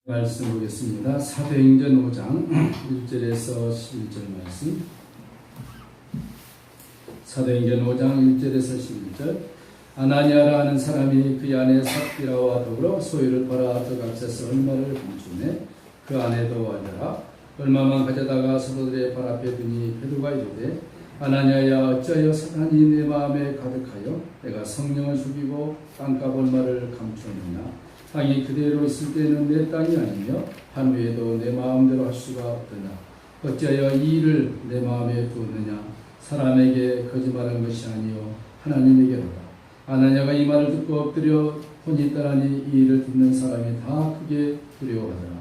말씀 보겠습니다. 사도행전 5장 1절에서 11절 말씀. 사도행전 5장 1절에서 11절. 아나니아라 하는 사람이 그 안에 삽비라와 더불어 소유를 팔아 그 값에서 얼마를 감추매 그 안에도 하더라. 얼마만 가져다가 사도들의 발 앞에 두니 베드로가 이르되 아나니아야 어찌하여 사탄이 내 마음에 가득하여 내가 성령을 죽이고 땅값 얼마를 감추었느냐. 땅이 그대로 있을 때는 내 땅이 아니며 한 후에도 내 마음대로 할 수가 없더냐. 어찌하여 이 일을 내 마음에 두었느냐. 사람에게 거짓말한 것이 아니요 하나님에게로다. 아나니아가 이 말을 듣고 엎드려 혼이 따라니 이 일을 듣는 사람이 다 크게 두려워하더라.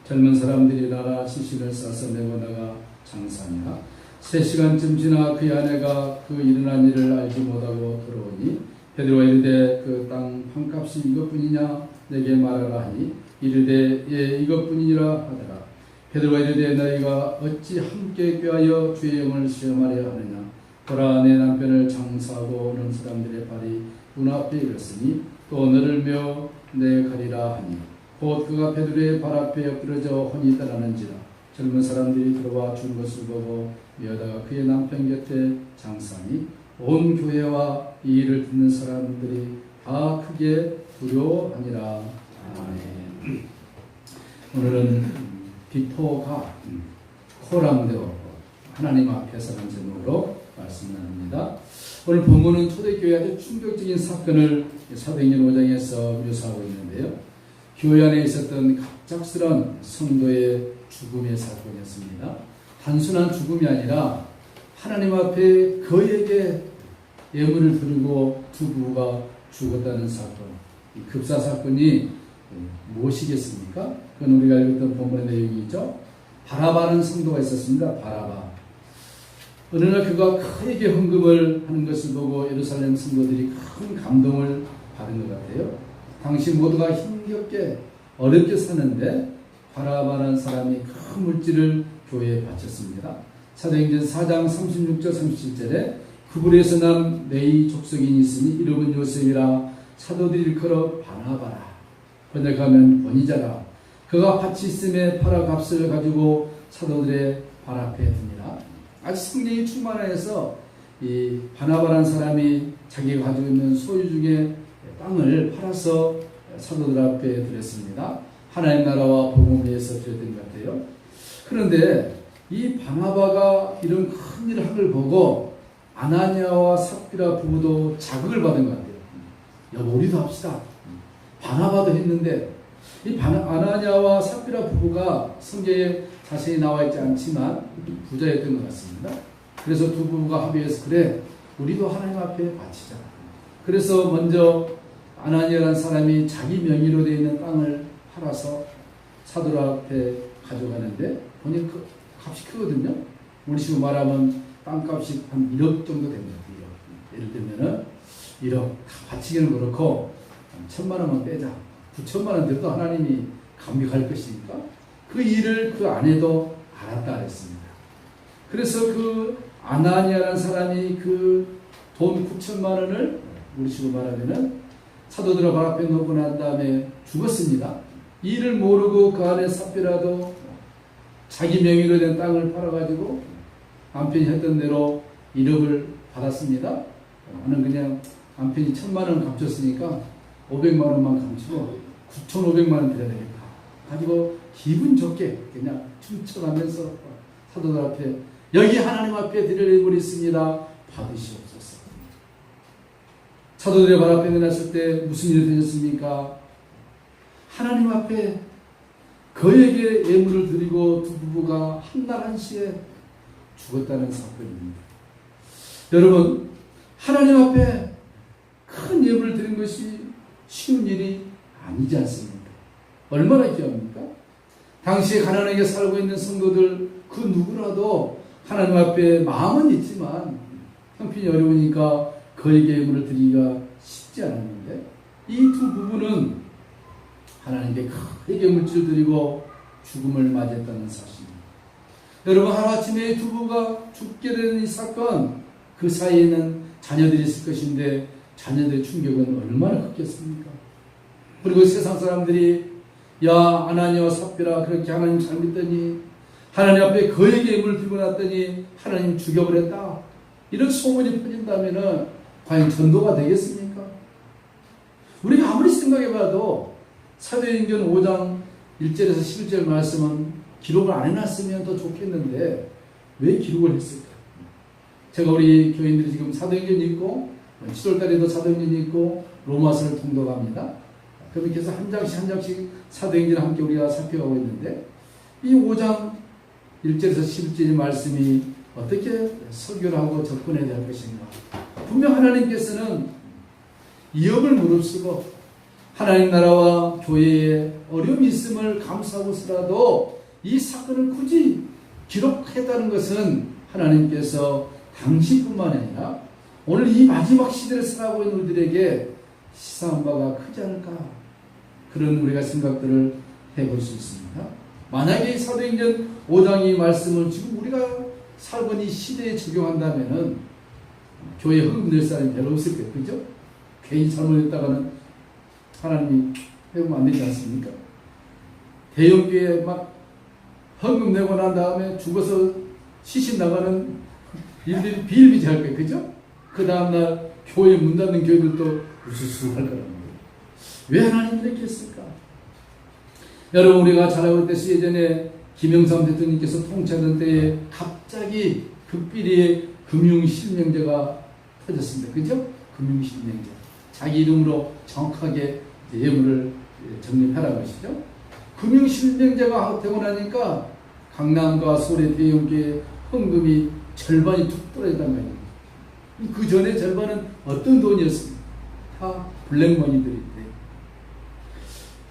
젊은 사람들이 나라 시신을 싸서 내고 나가 장사하니라. 3시간쯤 지나 그의 아내가 그 일어난 일을 알지 못하고 들어오니 베드로가 이르되 그 땅 판값이 이것뿐이냐 내게 말하라 하니 이르되 예 이것뿐이니라 하더라. 베드로가 이르되 너희가 어찌 함께 꾀하여 주의 영을 시험하려 하느냐. 보라 내 남편을 장사하고 오는 사람들의 발이 눈앞에 이르렀으니 또 너를 며 내 가리라 하니 곧 그가 베드로의 발 앞에 엎드러져 혼이 따라는지라. 젊은 사람들이 들어와 준 것을 보고 미어다가 그의 남편 곁에 장사하니 온 교회와 이 일을 듣는 사람들이 다 크게 두려워하니라. 아멘. 오늘은 비포가 코랑대오 하나님 앞에서 한 제목으로 말씀을 나눕니다. 오늘 본문은 초대교회 아주 충격적인 사건을 사도행전 5장에서 묘사하고 있는데요. 교회 안에 있었던 갑작스런 성도의 죽음의 사건이었습니다. 단순한 죽음이 아니라 하나님 앞에 그에게 예물을 드리고 두 부부가 죽었다는 사건. 이 급사 사건이 무엇이겠습니까? 그건 우리가 읽었던 본문의 내용이죠. 바라바는 성도가 있었습니다. 바라바. 어느 날 그가 크게 헌금을 하는 것을 보고 예루살렘 성도들이 큰 감동을 받은 것 같아요. 당시 모두가 힘겹게 어렵게 사는데 바라바라는 사람이 큰 물질을 교회에 바쳤습니다. 사도행전 4장 36절 37절에 그불에서 난 레위 족속인이 있으니 이름은 요셉이라 사도들이 일컬어 바나바라 번역하면 권위자라. 그가 밭이 있음에 팔아 값을 가지고 사도들의 발 앞에 둡니다. 아주 성령이 충만해서 이 바나바라는 사람이 자기가 가지고 있는 소유 중에 땅을 팔아서 사도들 앞에 드렸습니다. 하나님 나라와 복음을 위해서 드렸던 것 같아요. 그런데 이 바나바가 이런 큰 일을 한 걸 보고 아나니아와 삽비라 부부도 자극을 받은 것 같아요. 여보 우리도 합시다. 바나바도 했는데 이 아나니아와 삽비라 부부가 성경에 자세히 나와 있지 않지만 부자였던 것 같습니다. 그래서 두 부부가 합의해서 그래 우리도 하나님 앞에 바치자. 그래서 먼저 아나니아라는 사람이 자기 명의로 되어 있는 땅을 팔아서 사도들 앞에 가져가는데 본인 값이 크거든요. 우리 식으로 말하면 땅값이 한 1억 정도 됩니다. 1억. 예를 들면은 1억 다 바치기는 그렇고 1,000만 원만 빼자. 9천만 원 돼도 하나님이 감격할 것이니까 그 일을 그 아내도 알았다 그랬습니다. 그래서 그 아나니아라는 사람이 그 돈 9천만 원을 우리 식으로 말하면은 사도들 발 앞에 놓고 난 다음에 죽었습니다. 이 일을 모르고 그 안에 삽비라도 자기 명의로 된 땅을 팔아가지고 남편이 했던 대로 1억을 받았습니다. 나는 그냥 남편이 1,000만 원 감췄으니까 500만 원만 감추고 9,500만 원 드려야 되겠다. 가지고 기분 좋게 그냥 춤춰가면서 사도들 앞에 여기 하나님 앞에 드릴 예물이 있습니다. 받으시옵소서. 사도들의 발 앞에 내놨을 때 무슨 일이 되셨습니까? 하나님 앞에 그에게 예물을 드리고 두 부부가 한날 한시에 죽었다는 사건입니다. 여러분 하나님 앞에 큰 예물을 드린 것이 쉬운 일이 아니지 않습니까? 얼마나 귀합니까? 당시에 가난하게 살고 있는 성도들 그 누구라도 하나님 앞에 마음은 있지만 형편이 어려우니까 그에게 예물을 드리기가 쉽지 않았는데 이 두 부부는 하나님께 크게 물질을 드리고 죽음을 맞이했다는 사실입니다. 여러분 하루아침에 이 두 부부가 죽게 되는 이 사건 그 사이에는 자녀들이 있을 것인데 자녀들의 충격은 얼마나 컸겠습니까? 그리고 세상 사람들이 야, 아나니아와 삽비라 그렇게 하나님 잘 믿더니 하나님 앞에 거액의 예물을 들고 났더니 하나님 죽여버렸다. 이런 소문이 퍼진다면 과연 전도가 되겠습니까? 우리가 아무리 생각해봐도 사도행전 5장 1절에서 11절 말씀은 기록을 안 해놨으면 더 좋겠는데 왜 기록을 했을까? 제가 우리 교인들이 지금 사도행전이 있고 7월달에도 사도행전이 있고 로마서를 통독합니다. 그럼 이렇게 해서 한 장씩 사도행전을 함께 우리가 살펴가고 있는데 이 5장 1절에서 11절의 말씀이 어떻게 설교를 하고 접근해야 될 것인가? 분명 하나님께서는 이업을 무릅쓰고 하나님 나라와 교회에 어려움이 있음을 감수하고서라도 이 사건을 굳이 기록했다는 것은 하나님께서 당신뿐만 아니라 오늘 이 마지막 시대를 살아가고 있는 우리들에게 시사한 바가 크지 않을까? 그런 우리가 생각들을 해볼 수 있습니다. 만약에 이 사도행전 5장의 말씀을 지금 우리가 살고 있는 이 시대에 적용한다면은 교회 헌금 낼 사람이 별로 없을 거예요. 그죠? 괜히 잘못했다가는 하나님이 해보면 안 되지 않습니까? 대형교회 막 헌금 내고 난 다음에 죽어서 시신 나가는 일들이 비일비재할 거예요. 그죠? 그 다음날 교회 문 닫는 교회들도 우수수 할 거란 말이에요. 왜 하나님 이렇게 했을까? 여러분, 우리가 잘 알고 있듯이 예전에 김영삼 대통령께서 통치하던 때에 갑자기 극비리의 금융실명제가 터졌습니다. 그죠? 금융실명제. 자기 이름으로 정확하게 예물을 적립하라는 것이죠. 금융실명제가 되고 나니까 강남과 서울의 대형교회 헌금이 절반이 툭 떨어졌단 말이에요. 그 전에 절반은 어떤 돈이었습니까? 다 블랙머니들인데.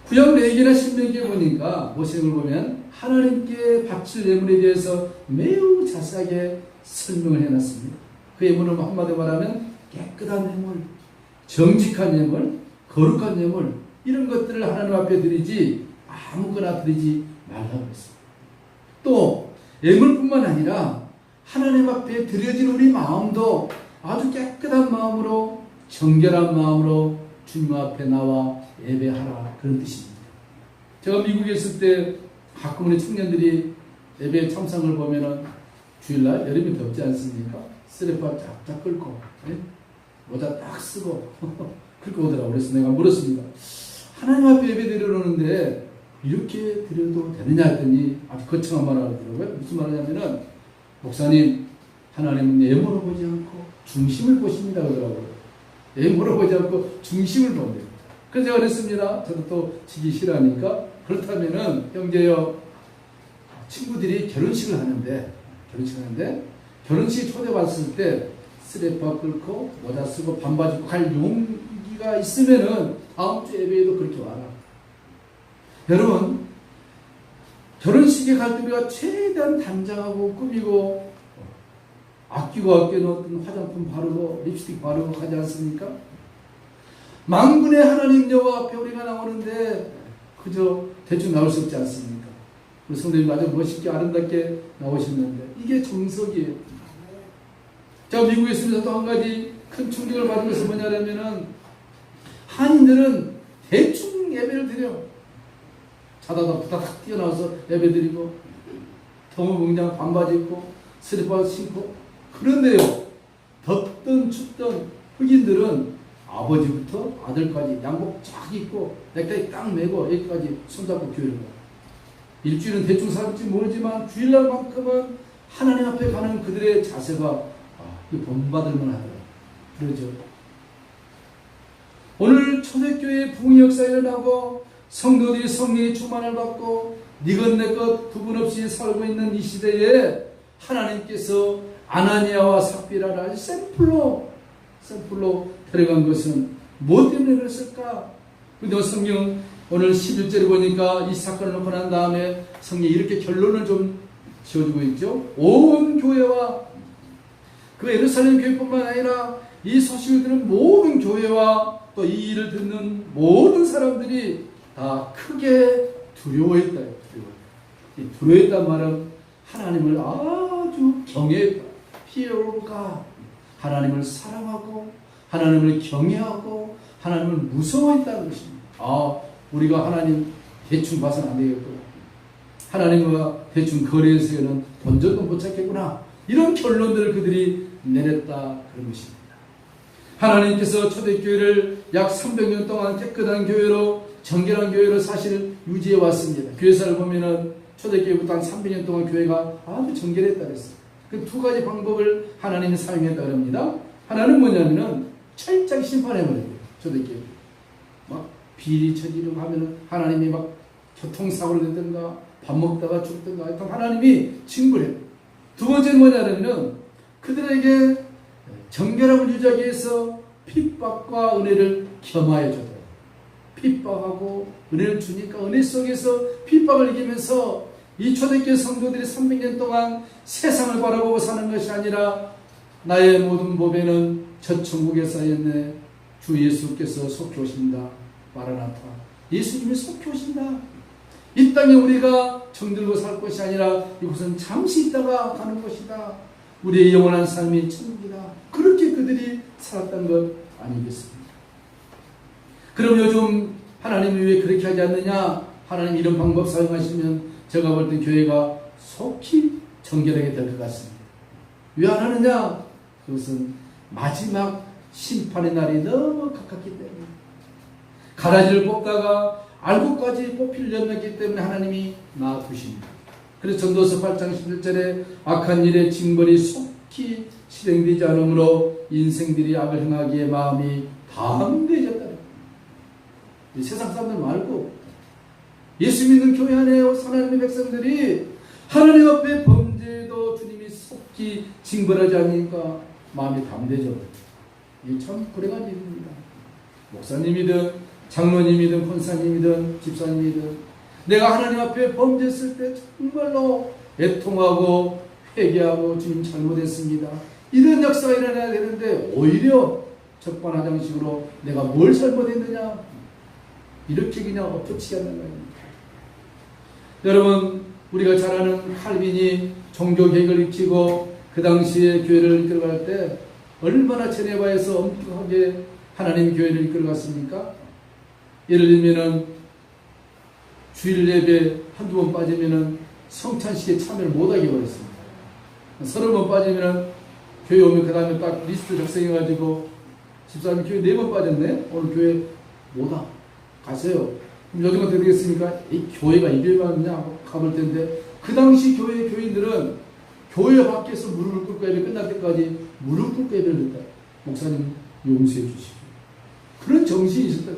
구약 레위기나 신명기에 보니까 모세를 보면 하나님께 바칠 예물에 대해서 매우 자세하게 설명을 해놨습니다. 그 예물은 한마디로 말하면 깨끗한 예물, 정직한 예물, 거룩한 예물, 이런 것들을 하나님 앞에 드리지 아무거나 드리지 말라고 했습니다. 또 예물뿐만 아니라 하나님 앞에 드려진 우리 마음도 아주 깨끗한 마음으로, 정결한 마음으로 주님 앞에 나와 예배하라, 그런 뜻입니다. 제가 미국에 있을 때 가끔 우리 청년들이 예배 참상을 보면은 주일날 여름이 덥지 않습니까? 쓰레빠 쫙쫙 끌고, 예? 모자 딱 쓰고 그렇게 오더라고요. 그래서 내가 물었습니다. 하나님 앞에 예배 드리려는데 이렇게 드려도 되느냐 했더니 아주 거창한 말을 하더라고요. 무슨 말이냐면은, 목사님, 하나님은 예물을 보지 않고 중심을 보십니다 그러더라고요. 예물을 보지 않고 중심을 본대요. 그래서 제가 그랬습니다. 저도 또 지기 싫어하니까, 그렇다면은 형제여, 친구들이 결혼식을 하는데 결혼식 초대받았을 때 스레파 끌고 모자 쓰고 반바지 입고 갈 용기가 있으면은 다음 주 예배에도 그렇게 와라. 여러분, 결혼식에 갈 때 우리가 최대한 단장하고 꾸미고 아끼고 아껴놓은 화장품 바르고 립스틱 바르고 가지 않습니까? 만군의 하나님 여호와 앞에 우리가 나오는데 그저 대충 나올 수 없지 않습니까? 우리 성도님 아주 멋있게 아름답게 나오셨는데 이게 정석이에요. 제가 미국에 있으면서 또 한 가지 큰 충격을 받은 것은 뭐냐면은, 한인들은 대충 예배를 드려. 자다가 부다닥 뛰어나와서 예배 드리고, 더무공장 반바지 입고 슬리퍼 신고. 그런데요, 덥든 춥든 흑인들은 아버지부터 아들까지 양복 쫙 입고 넥타이 딱 매고 여기까지 손잡고 교회를 가요. 일주일은 대충 살지 모르지만 주일날만큼은 하나님 앞에 가는 그들의 자세가 본받을 만하더라. 그러죠. 오늘 초대교회의 부흥 역사가 일어나고 성도들이 성령의 충만을 받고 니것 내것 구분 없이 살고 있는 이 시대에 하나님께서 아나니아와 삽비라를 샘플로 데려간 것은 무엇 때문에 그랬을까? 근데 성경 오늘 11절에 보니까 이 사건을 놓고 난 다음에 성경이 이렇게 결론을 좀 지어주고 있죠. 온 교회와 그 예루살렘 교회뿐만 아니라 이 소식을 들은 모든 교회와 또 이 일을 듣는 모든 사람들이 다 크게 두려워했다. 두려워했단 말은 하나님을 아주 경외했다. 피어가 하나님을 사랑하고 하나님을 경외하고 하나님을 무서워했다는 것입니다. 우리가 하나님 대충 봐서는 안 되겠구나. 하나님과 대충 거래해서는 본전도 못 찾겠구나. 이런 결론들을 그들이 내렸다 그런 것입니다. 하나님께서 초대교회를 약 300년 동안 깨끗한 교회로, 정결한 교회로 사실 유지해 왔습니다. 교회사를 보면은 초대교회부터 한 300년 동안 교회가 아주 정결했다 그랬어요. 그 두 가지 방법을 하나님이 사용했다 그럽니다. 하나는 뭐냐면은 철저히 심판해버려요. 초대교회. 막 비리 처지로 하면은 하나님이 막 교통사고를 냈든가 밥 먹다가 죽든가 하여튼 하나님이 징벌해요. 두 번째는 뭐냐면은 그들에게 정결함을 유지하기 위해서 핍박과 은혜를 겸하여 줘요. 핍박하고 은혜를 주니까 은혜 속에서 핍박을 이기면서 이 초대교회 성도들이 300년 동안 세상을 바라보고 사는 것이 아니라 나의 모든 법에는 저 천국에 쌓였네. 주 예수께서 속히 오신다. 마라나타. 예수님이 속히 오신다. 이 땅에 우리가 정들고 살 것이 아니라 이곳은 잠시 있다가 가는 곳이다. 우리의 영원한 삶이 천국이다. 그렇게 그들이 살았던 것 아니겠습니까? 그럼 요즘 하나님이 왜 그렇게 하지 않느냐? 하나님 이런 방법 사용하시면 제가 볼 때 교회가 속히 정결하게 될 것 같습니다. 왜 안 하느냐? 그것은 마지막 심판의 날이 너무 가깝기 때문에 가라지를 뽑다가 알곡까지 뽑힐 연이기 때문에 하나님이 놔두십니다. 그래서 전도서 8장 11절에 악한 일의 징벌이 속히 실행되지 않으므로 인생들이 악을 행하기에 마음이 담대해졌다. 세상 사람들 말고 예수 믿는 교회 안에 하나님의 백성들이 하나님 앞에 범죄도 주님이 속히 징벌하지 않으니까 마음이 담대해져. 이게 참 불행한 일입니다. 목사님이든 장로님이든 권사님이든 집사님이든 내가 하나님 앞에 범죄했을 때 정말로 애통하고 회개하고 주님 잘못했습니다. 이런 역사가 일어나야 되는데 오히려 적반하장식으로 내가 뭘 잘못했느냐 이렇게 그냥 엎어치게 하는 거예요. 여러분 우리가 잘 아는 칼빈이 종교개혁을 일으키고 그 당시에 교회를 이끌어갈 때 얼마나 제네바에서 엄격하게 하나님 교회를 이끌어갔습니까? 예를 들면은 주일 예배 한두 번 빠지면은 성찬식에 참여를 못하게 버렸습니다. 30번 빠지면은 교회 오면 그 다음에 딱 리스트 작성해가지고 집사님 교회 4번 빠졌네? 오늘 교회 못와 가세요. 그럼 요즘 어떻게 되겠습니까? 이 교회가 이별받느냐 가볼 텐데 그 당시 교인들은 교회 밖에서 무릎을 꿇고 예배 끝날 때까지 무릎 꿇고 예배를 했다. 목사님 용서해 주시고 그런 정신이 있었다.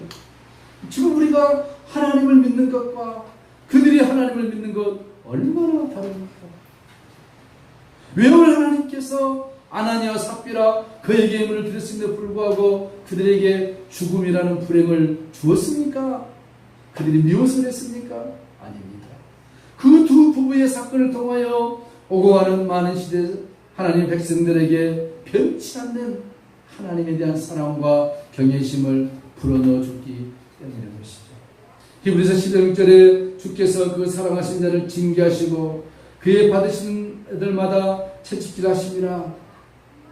지금 우리가 하나님을 믿는 것과 그들이 하나님을 믿는 것 얼마나 다릅니까? 왜 오늘 하나님께서 아나니아와 삽비라 그에게 예물을 드렸음에도 불구하고 그들에게 죽음이라는 불행을 주었습니까? 그들이 미워서 그랬습니까? 아닙니다. 그 두 부부의 사건을 통하여 오고 가는 많은 시대 하나님 백성들에게 변치 않는 하나님에 대한 사랑과 경외심을 불어넣어 줬기 때문에 것이죠. 히브리서 11절에 주께서 그 사랑하신 자를 징계하시고 그의 받으신 애들마다 채찍질 하심이라.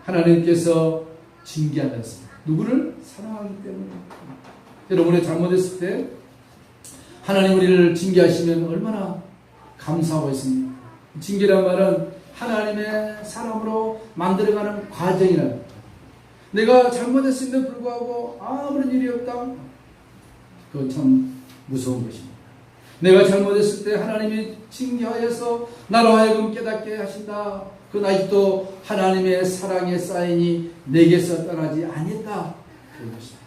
하나님께서 징계하셨습니다. 누구를? 사랑하기 때문에. 여러분이 잘못했을 때 하나님 우리를 징계하시면 얼마나 감사하고 있습니까? 징계란 말은 하나님의 사람으로 만들어가는 과정이라는 거죠. 내가 잘못했음에도 불구하고 아무런 일이 없다. 그건 참 무서운 것입니다. 내가 잘못했을 때 하나님이 징계하여서 나로 하여금 깨닫게 하신다. 그건 아직도 하나님의 사랑의 사인이 내게서 떠나지 아니했다. 그런 것입니다.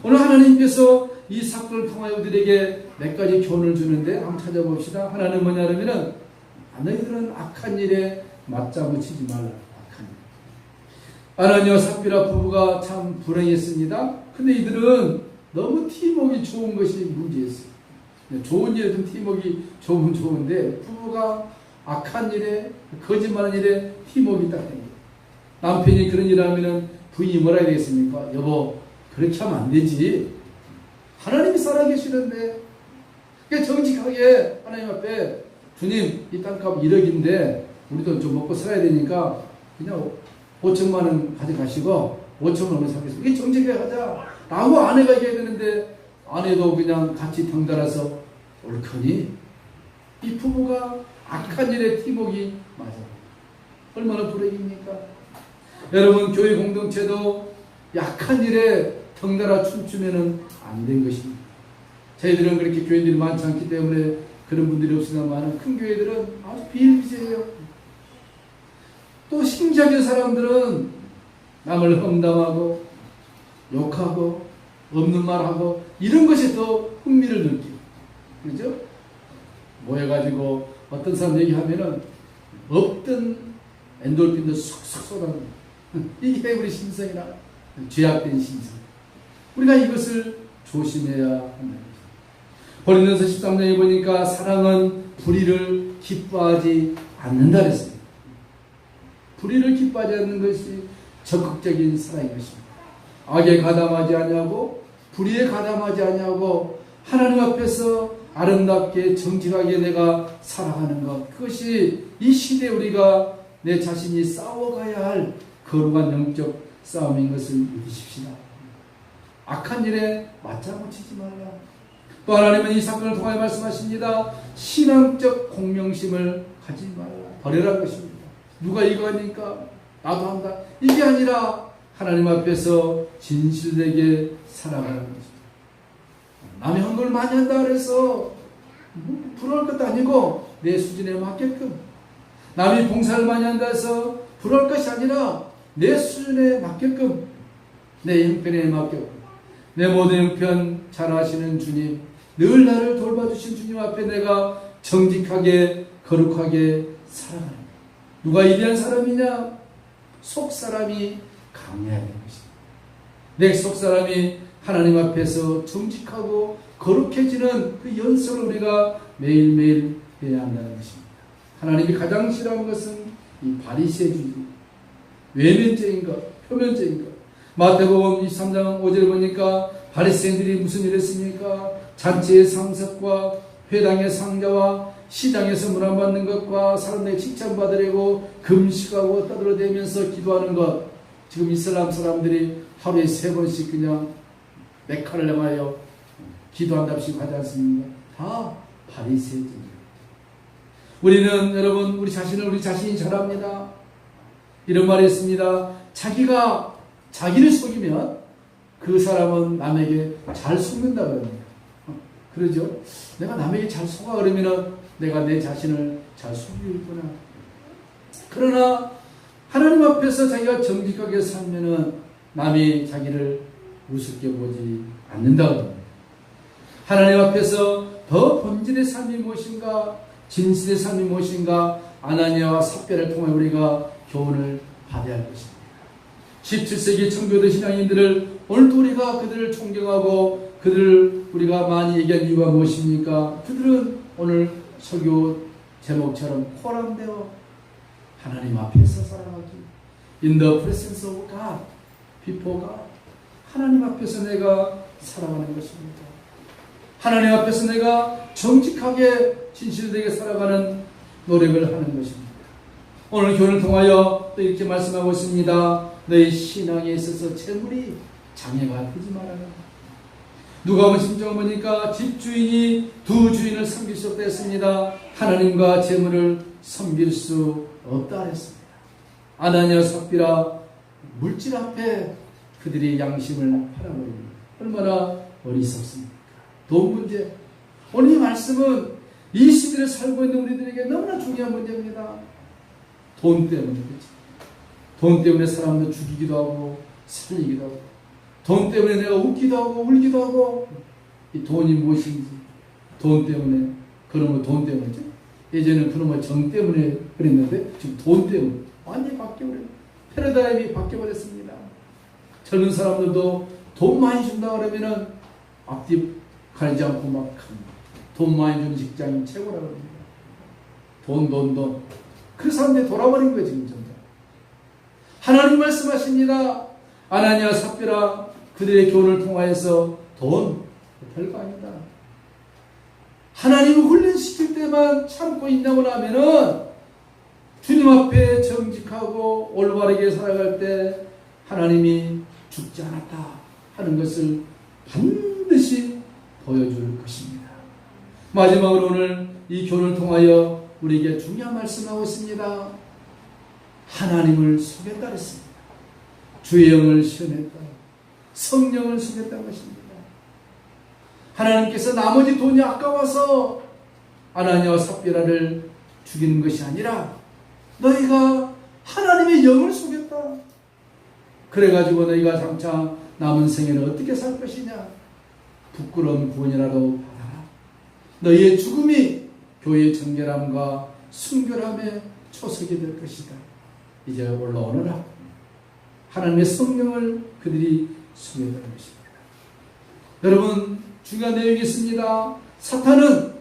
오늘 하나님께서 이 사건을 통하여 우리에게 몇 가지 교훈을 주는데 한번 찾아봅시다. 하나는 뭐냐면은 너희들은 악한 일에 맞장구 치지 말라. 악한 일. 아나니아와 삽비라 부부가 참 불행했습니다. 근데 이들은 너무 팀워크가 좋은 것이 문제였어요. 좋은 일에든 팀워크가 좋으면 좋은데 부부가 악한 일에 거짓말하는 일에 팀워크가 딱 생겨요. 남편이 그런 일을 하면 부인이 뭐라 해야 되겠습니까? 여보 그렇게 하면 안 되지. 하나님이 살아계시는데 그러니까 정직하게 하나님 앞에 주님 이 땅값 1억인데 우리도 좀 먹고 살아야 되니까 그냥 5천만 원 가져가시고 5천만 원을 사겠습니다. 이게 정직하게 하자 라고 아내가 얘기해야 되는데 아내도 그냥 같이 덩달아서 옳거니 이 부부가 악한 일에 팀워크가 맞아. 얼마나 불행입니까? 여러분, 교회 공동체도 약한 일에 덩달아 춤추면 안 된 것입니다. 저희들은 그렇게 교인들이 많지 않기 때문에 그런 분들이 없으나만 큰 교회들은 아주 비일비재해요. 또 신기하게 사람들은 남을 험담하고 욕하고 없는 말하고 이런 것에 더 흥미를 느끼고, 그렇죠? 모여가지고 어떤 사람 얘기하면은 없던 엔돌핀도 쏙쏙 쏟아내는 이게 우리 심성이라 죄악된 심성. 우리가 이것을 조심해야 한다. 고린도서 13장에 보니까 사랑은 불의를 기뻐하지 않는다 그랬습니다. 불의를 기뻐하지 않는 것이 적극적인 사랑인 것입니다. 악에 가담하지 않냐고, 불의에 가담하지 않냐고, 하나님 앞에서 아름답게 정직하게 내가 살아가는 것, 그것이 이 시대에 우리가 내 자신이 싸워가야 할 거룩한 영적 싸움인 것을 믿으십시다. 악한 일에 맞장구치지 말라. 또 하나님은 이 사건을 통하여 말씀하십니다. 신앙적 공명심을 가지지 말라. 버리라는 것입니다. 누가 이거 하니까 나도 한다. 이게 아니라 하나님 앞에서 진실되게 살아가는 것입니다. 남이 한 걸 많이 한다 그래서 부러울 것도 아니고 내 수준에 맞게끔, 남이 봉사를 많이 한다 해서 부러울 것이 아니라 내 수준에 맞게끔, 내 형편에 맞게끔, 내 모든 형편 잘 아시는 주님, 늘 나를 돌봐주신 주님 앞에 내가 정직하게 거룩하게 살아가는 거예요. 누가 위대한 사람이냐? 속 사람이 강해야 되는 것입니다. 내 속 사람이 하나님 앞에서 정직하고 거룩해지는 그 연습을 우리가 매일매일 해야 한다는 것입니다. 하나님이 가장 싫어하는 것은 이 바리새주의, 외면적인 것, 표면적인 것. 마태복음 23장 5절 보니까 바리새인들이 무슨 일을 했습니까? 잔치의 상석과 회당의 상자와 시장에서 문안받는 것과 사람들에게 칭찬받으려고 금식하고 떠들어대면서 기도하는 것. 지금 이슬람 사람들이 하루에 3번씩 그냥 메카를 향하여 기도한답시고 하지 않습니까? 다 바리새인들입니다. 우리는 여러분 우리 자신이 잘합니다. 이런 말이 있습니다. 자기를 속이면 그 사람은 남에게 잘 속는다고 합니다. 그러죠? 내가 남에게 잘 속아 그러면 내가 내 자신을 잘 속이고 있구나. 그러나 하나님 앞에서 자기가 정직하게 살면은 남이 자기를 우습게 보지 않는다고 합니다. 하나님 앞에서 더 본질의 삶이 무엇인가, 진실의 삶이 무엇인가, 아나니아와 삽비라를 통해 우리가 교훈을 받아야 할 것입니다. 17세기 청교도 신앙인들을 오늘도 우리가 그들을 존경하고 그들을 우리가 많이 얘기한 이유가 무엇입니까? 그들은 오늘 설교 제목처럼 코람되어 하나님 앞에서 살아가기. In the presence of God, before God. 하나님 앞에서 내가 살아가는 것입니다. 하나님 앞에서 내가 정직하게 진실되게 살아가는 노력을 하는 것입니다. 오늘 교훈을 통하여 또 이렇게 말씀하고 있습니다. 너희 신앙에 있어서 재물이 장애가 되지 말아라. 누가복음 10장 보니까 집주인이 두 주인을 섬길 수 없다 했습니다. 하나님과 재물을 섬길 수 없다 했습니다. 아나니아 삽비라 물질 앞에 그들이 양심을 팔아버립니다. 얼마나 어리석습니까? 돈 문제. 오늘 이 말씀은 이 시대를 살고 있는 우리들에게 너무나 중요한 문제입니다. 돈 때문에 그렇지. 돈 때문에 사람들 죽이기도 하고 살리기도 하고, 돈 때문에 내가 웃기도 하고 울기도 하고. 이 돈이 무엇인지, 돈 때문에, 그놈의 돈 때문이죠. 예전에는 그놈의 정 때문에 그랬는데 지금 돈 때문에 완전히 바뀌어버렸어요. 패러다임이 바뀌어버렸습니다. 젊은 사람들도 돈 많이 준다 그러면은 앞뒤 가리지 않고 막 돈 많이 주는 직장이 최고라고 합니다. 돈. 그 사람들이 돌아버린 거예요, 지금 점점. 하나님 말씀하십니다. 아나니아 삽비라 그들의 교훈을 통하여서 돈 별거 아니다. 하나님을 훈련시킬 때만 참고 있냐고 하면은 주님 앞에 정직하고 올바르게 살아갈 때 하나님이 죽지 않았다 하는 것을 반드시 보여줄 것입니다. 마지막으로 오늘 이 교훈을 통하여 우리에게 중요한 말씀을 하고 있습니다. 하나님을 속였다 했습니다. 주의 영을 시험했다. 성령을 속였다는 것입니다. 하나님께서 나머지 돈이 아까워서 아나니아와 삽비라를 죽이는 것이 아니라 너희가 하나님의 영을 속였다. 그래가지고 너희가 장차 남은 생에는 어떻게 살 것이냐. 부끄러운 구원이라도 받아라. 너희의 죽음이 교회의 정결함과 순결함의 초석이 될 것이다. 이제 올라오너라. 하나님의 성령을 그들이 속였다는 것입니다. 여러분, 중요한 내용이 있습니다. 사탄은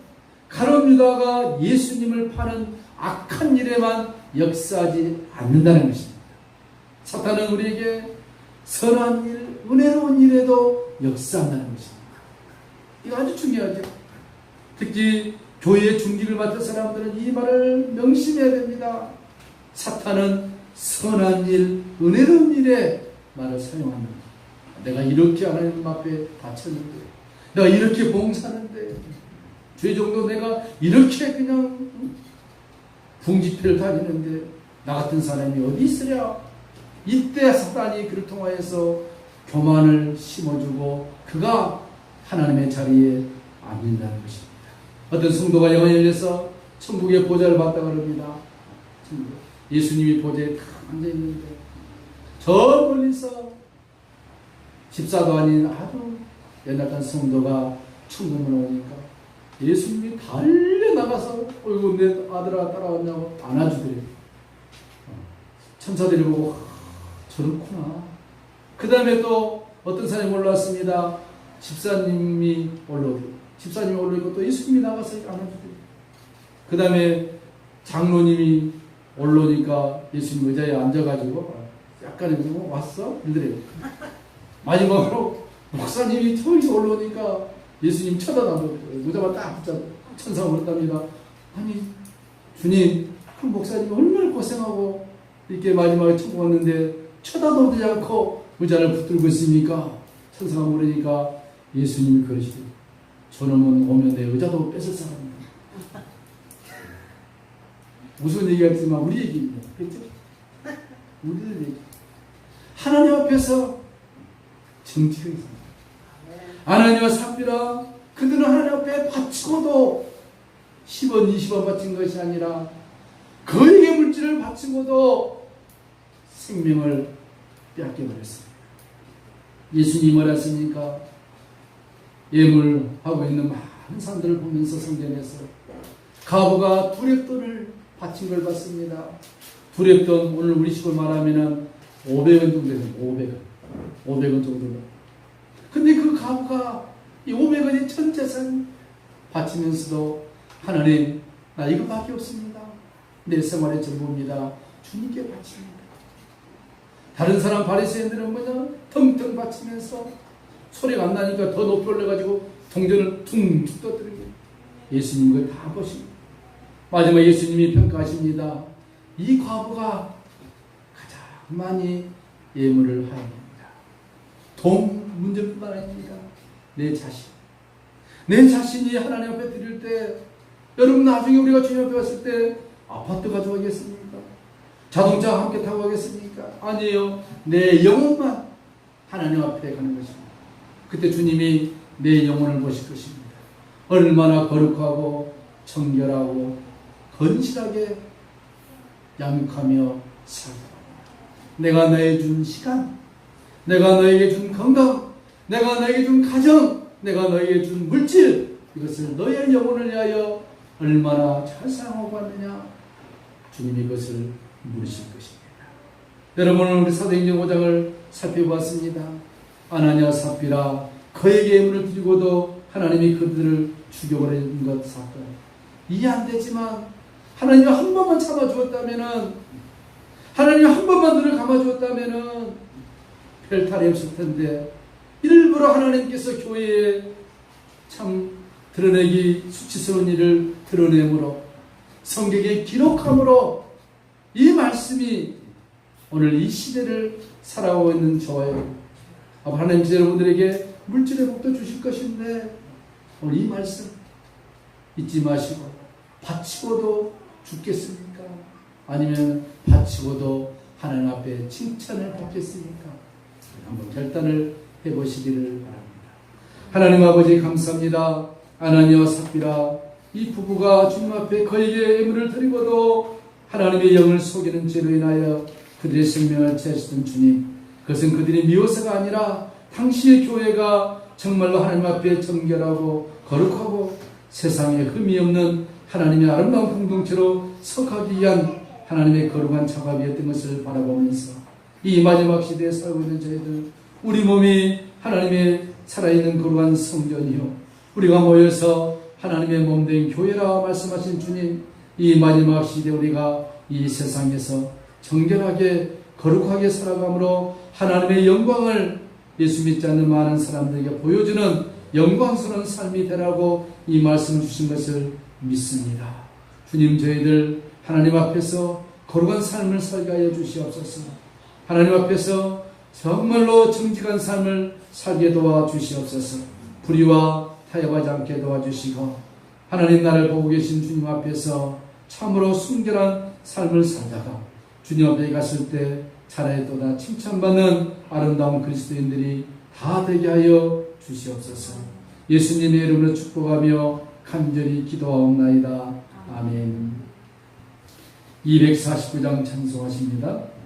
가룟 유다가 예수님을 파는 악한 일에만 역사하지 않는다는 것입니다. 사탄은 우리에게 선한 일, 은혜로운 일에도 역사한다는 것입니다. 이거 아주 중요하죠. 특히 교회의 중직을 맡은 사람들은 이 말을 명심해야 됩니다. 사탄은 선한 일, 은혜로운 일에 말을 사용합니다. 내가 이렇게 하나님 앞에 바쳤는데, 내가 이렇게 봉사하는데, 죄 정도 내가 이렇게 그냥 궁집회를 다니는데 나 같은 사람이 어디 있으랴. 이때 사탄이 그를 통하여서 교만을 심어주고 그가 하나님의 자리에 앉는다는 것입니다. 어떤 성도가 영혼이 열려서 천국의 보좌를 봤다고 합니다. 예수님이 보좌에 탁 앉아있는데 저 멀리서 집사도 아닌 아주 연약한 성도가 천국문에 오니까 예수님이 달려나가서 어이구 내 아들아 따라왔냐고 안아주더래요. 천사들이 보고 저렇구나. 그 다음에 또 어떤 사람이 올라왔습니다. 집사님이 올라오고 또 예수님이 나가서 안아주더래요. 그 다음에 장로님이 올라오니까 예수님 의자에 앉아가지고 약간 왔어? 이러더래요. 마지막으로 목사님이 저기 올라오니까 예수님 쳐다보고 의자만 딱 붙잡고 천사가 물었답니다. 아니 주님, 그 목사님이 얼마나 고생하고 이렇게 마지막에 천국 왔는데 쳐다보지 않고 의자를 붙들고 있으니까 천사가 물으니까 예수님이 그러시대요. 저놈은 오면 내 의자도 뺏을 사람이다. 무슨 얘기가 있지만 우리 얘기입니다. 그렇죠? 우리들 얘기. 하나님 앞에서 정직하게 삽니다. 아나니아와 삽비라 그들은 하나님 앞에 바치고도 10원 20원 바친 것이 아니라 거액의 물질을 바치고도 생명을 빼앗겨버렸습니다. 예수님이 뭐라 했습니까? 예물하고 있는 많은 사람들을 보면서 성전에서 과부가 두렙돈을 바친 걸 봤습니다. 두렙돈 오늘 우리 식으로 말하면 500원 정도 됩니다. 500원 정도. 근데 그 과부가 이 500원의 전 재산 바치면서도 하나님 나 이거밖에 없습니다. 내 생활의 전부입니다. 주님께 바칩니다. 다른 사람 바리새인들은 뭐냐? 텅텅 바치면서 소리가 안 나니까 더 높이 올려가지고 동전을 퉁퉁 떠뜨리고 예수님 그걸 다 보십니다. 마지막 예수님이 평가하십니다. 이 과부가 가장 많이 예물을 하였습니다. 돈 문제뿐만 아닙니다. 내 자신이 하나님 앞에 드릴 때 여러분 나중에 우리가 주님 앞에 왔을 때 아파트 가져가겠습니까? 자동차 함께 타고 가겠습니까? 아니에요. 내 영혼만 하나님 앞에 가는 것입니다. 그때 주님이 내 영혼을 보실 것입니다. 얼마나 거룩하고 정결하고 건실하게 양육하며 살다. 내가 너에게 준 시간, 내가 너에게 준 건강, 내가 너에게 준 가정, 내가 너에게 준 물질, 이것을 너의 영혼을 위하여 얼마나 잘 사용하고 왔느냐? 주님이 그것을 물으실 것입니다. 여러분 오늘 우리 사도행전 5장을 살펴보았습니다. 아나니아 삽비라 그에게 예물을 드리고도 하나님이 그들을 죽여버리는 것 사건 이해 안 되지만 하나님이 한 번만 참아주었다면은 하나님이 한 번만 눈을 감아주었다면은 별 탈이 없을 텐데 일부러 하나님께서 교회에 참 드러내기 수치스러운 일을 드러내므로 성경에 기록함으로 이 말씀이 오늘 이 시대를 살아가고 있는 저예요. 하나님께서 여러분들에게 물질의 복도 주실 것인데 오늘 이 말씀 잊지 마시고 바치고도 죽겠습니까? 아니면 바치고도 하나님 앞에 칭찬을 받겠습니까? 한번 결단을 해보시기를 바랍니다. 하나님 아버지 감사합니다. 아나니와 삽비라 이 부부가 주님 앞에 거액의 예물을 드리고도 하나님의 영을 속이는 죄로 인하여 그들의 생명을 취하시던 주님, 그것은 그들이 미워서가 아니라 당시의 교회가 정말로 하나님 앞에 정결하고 거룩하고 세상에 흠이 없는 하나님의 아름다운 공동체로 서가기 위한 하나님의 거룩한 작업이었던 것을 바라보면서 이 마지막 시대에 살고 있는 저희들, 우리 몸이 하나님의 살아있는 거룩한 성전이요 우리가 모여서 하나님의 몸된 교회라 말씀하신 주님, 이 마지막 시대에 우리가 이 세상에서 정결하게 거룩하게 살아감으로 하나님의 영광을 예수 믿지 않는 많은 사람들에게 보여주는 영광스러운 삶이 되라고 이 말씀을 주신 것을 믿습니다. 주님, 저희들 하나님 앞에서 거룩한 삶을 살게 하여 주시옵소서. 하나님 앞에서 정말로 정직한 삶을 살게 도와주시옵소서. 불의와 타협하지 않게 도와주시고 하나님 나를 보고 계신 주님 앞에서 참으로 순결한 삶을 살다가 주님 앞에 갔을 때 잘하였도다 칭찬받는 아름다운 그리스도인들이 다 되게 하여 주시옵소서. 예수님의 이름으로 축복하며 간절히 기도하옵나이다. 아멘. 249장 찬송하십니다.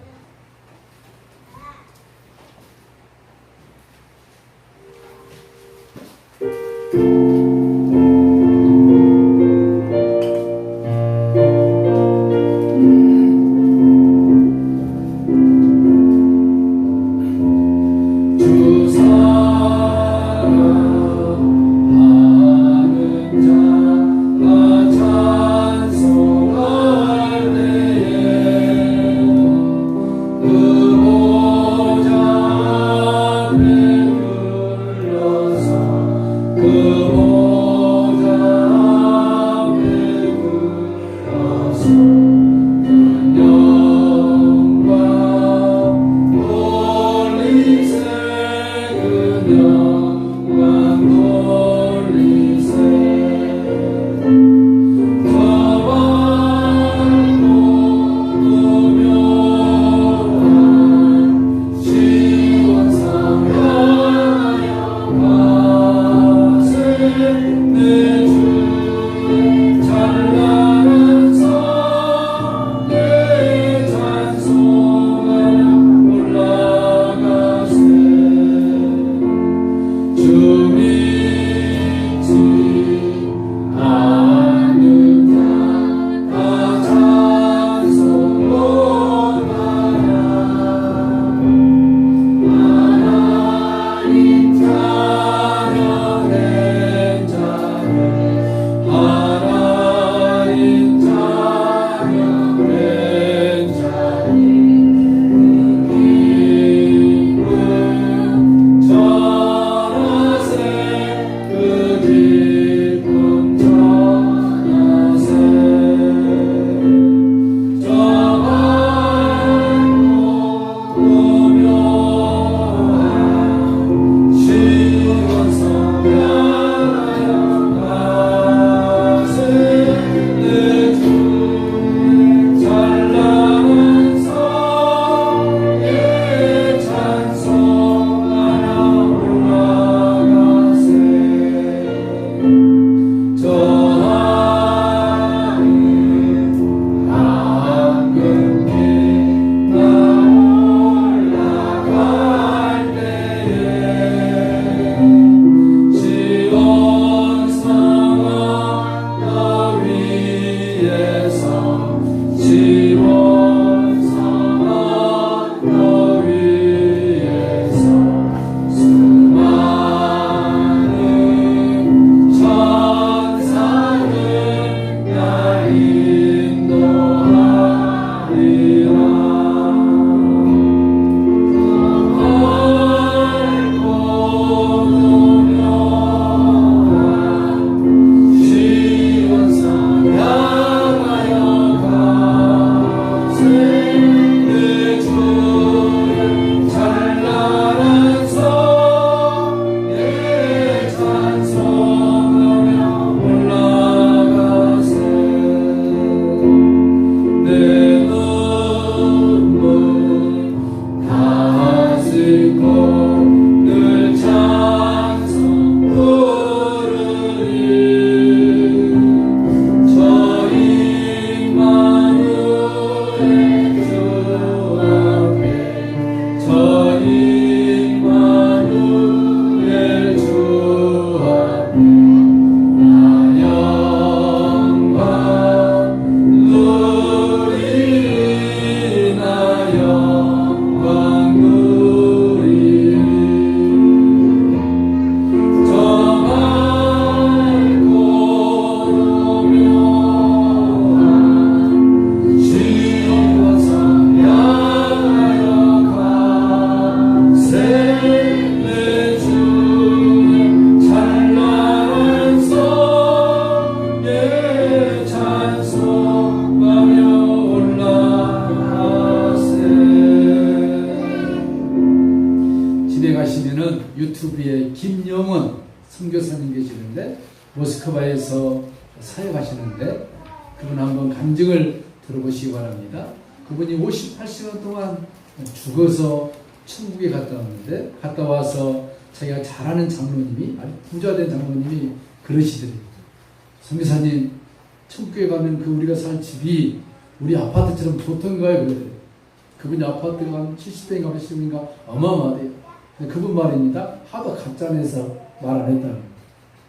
유튜브에 김영원 선교사님 계시는데 모스크바에서 사역하시는데 그분 한번 간증을 들어보시기 바랍니다. 그분이 58시간 동안 죽어서 천국에 갔다 왔는데 갔다 와서 자기가 잘 아는 장로님이 아주 부자된 장로님이 그러시더래요. 선교사님 천국에 가면 그 우리가 살 집이 우리 아파트처럼 보통인가요? 그러더래요. 그분이 아파트가 한 70대인가 80대인가 어마어마하대요. 그분 말입니다. 하도 가짜내서 말 안 했다는.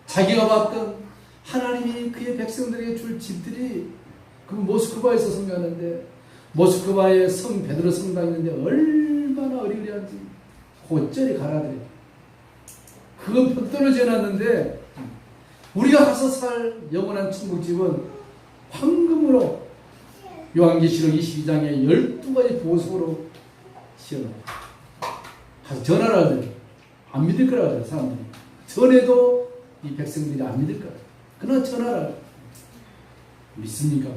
자기가 봤던 하나님이 그의 백성들에게 줄 집들이 그 모스크바에서 선교하는데 모스크바에 성 베드로 성당 있는데 얼마나 어리리한지 곧절이 가라더래요. 그건 벽돌을 지어놨는데 우리가 가서 살 영원한 천국집은 황금으로 요한계시록 22장에 12가지 보석으로 지어놔요. 가서 전화를 하더래요. 안 믿을 거라 하더래요, 사람들이. 전에도 이 백성들이 안 믿을 거라. 그러나 전화를 하더래요. 믿습니까?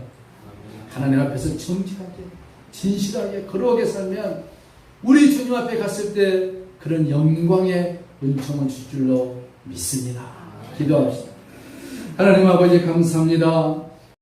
하나님 앞에서 정직하게, 진실하게, 거룩하게 살면 우리 주님 앞에 갔을 때 그런 영광의 은총을 줄 줄로 믿습니다. 기도합시다. 하나님 아버지 감사합니다.